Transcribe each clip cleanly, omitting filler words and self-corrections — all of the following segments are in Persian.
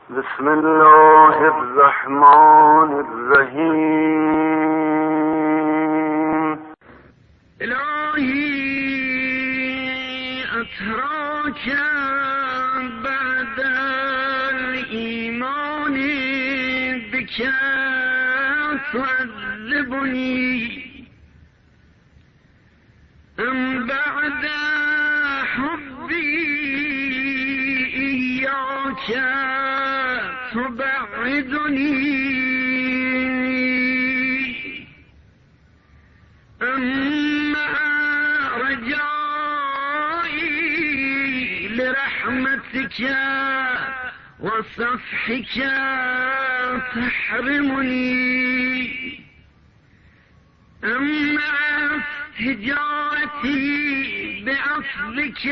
بسم الله الرحمن الرحیم. الهی اتراک بعد الایمان بك تعذبني ام بعد حبي إياك تبعدني أما رجائي لرحمتك وصفحك تحرمني أما استجارتي بعفوك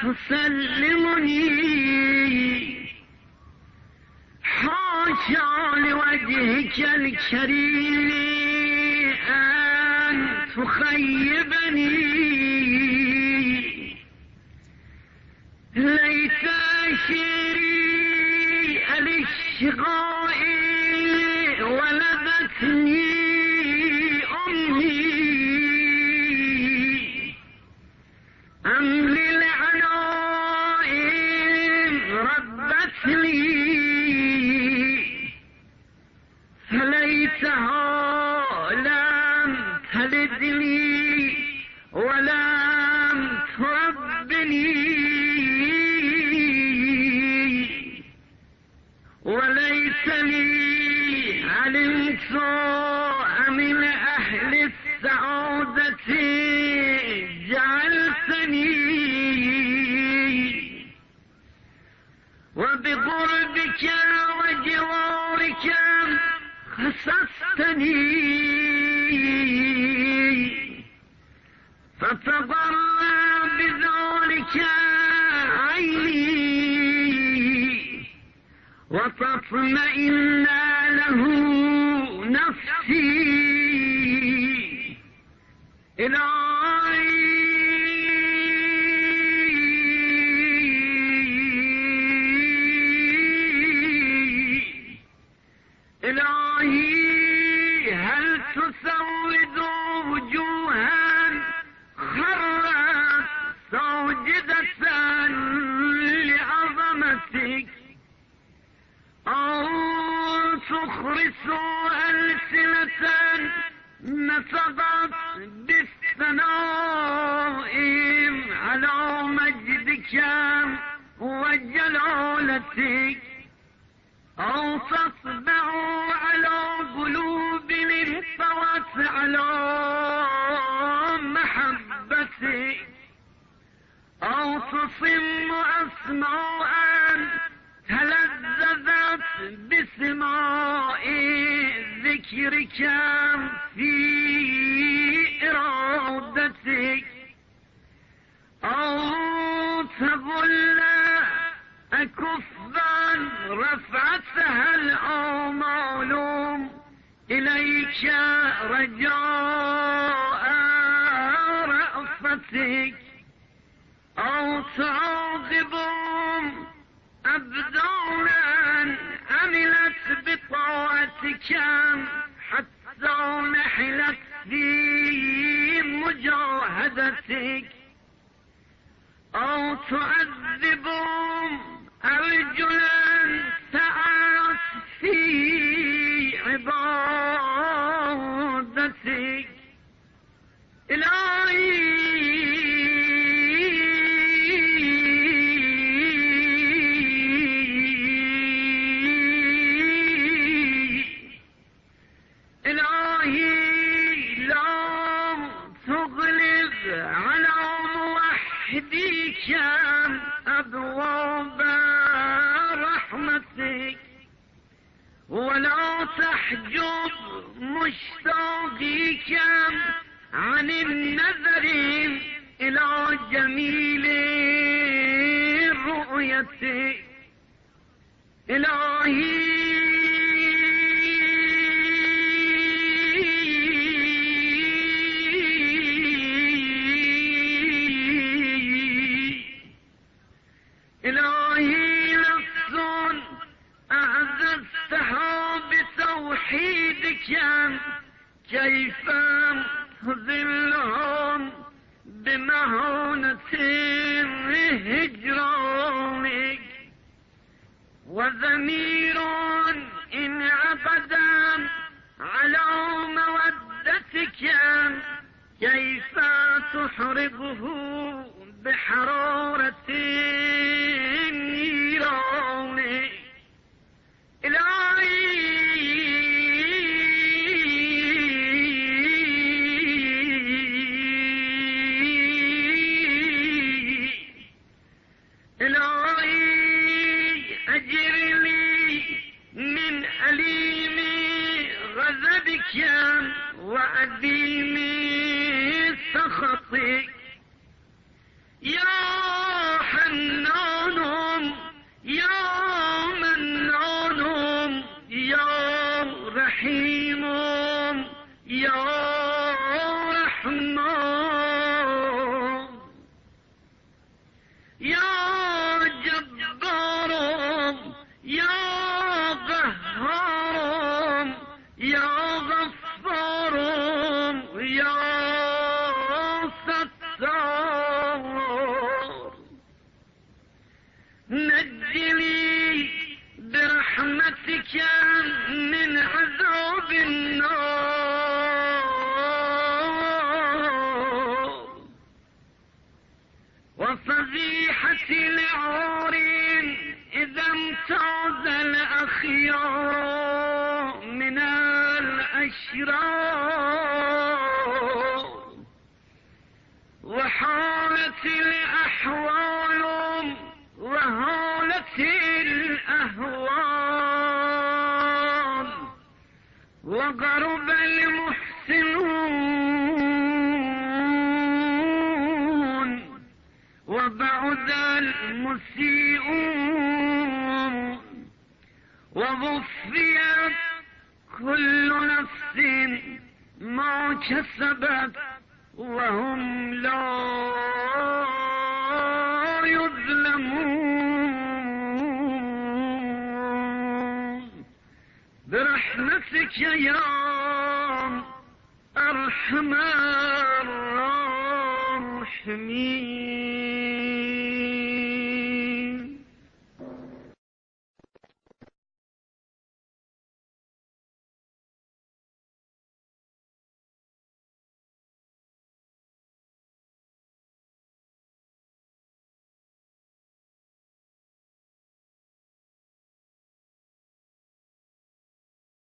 تسلمني حاشا لوجهك الكريم أن تخيبني ليس شيري الاشتقاء ولدتني أمي أم للعناء ربتني فليتها لم تلدني ولم تربني وليس لي علمت من أهل السعادة جعلتني وبقربك وجوارك خصصتني فتضرع بذلك عيني وتطمئن له نفسي إلهي هل تسود وجوها خرت ساجدة لعظمتك أو تخرس ألسنة نطقت بالثناء على مجدك وجلالتك أو تصبع على قلوب انطوت على محبتك أو تصم أسماء تلذذت بسماء ذكرك في إرادتك أو تظل أكفا رفعتها الآمال إليك رجاء رأفتك أو تعاقبهم أبدانا عملت بطاعتك حتى نحلت في مجاهدتك أو تعذبهم أرجلا سعت في عبادتك إلهي لا تغلق على موحديك أبواب رحمتك ولا تحجب مشتاقيك عن النظر إلى جميل رؤيتك إلهي إلهي نفس كيف تذلهم بمهانة هجرانك وضمير إن أبدا على مودتك كيف تحرقه بحرارة النيران إلهي أجر لي من أليم غضبك وأديم سخطك يا حنان يا منان يا رحيم يا رحمن يا جبار يا قهار يا غفار يا ستار نجني برحمتك من عذاب النار وفضيحة العار إذا امتاز الأخيار من الأشرار وحالت الأحوال وهالت الأهوال وقرب المحسنون وبعد المسيئون ووفيت كل نفس ما كسبت وهم لا يظلمون برحمتك يا أرحم الراحمين.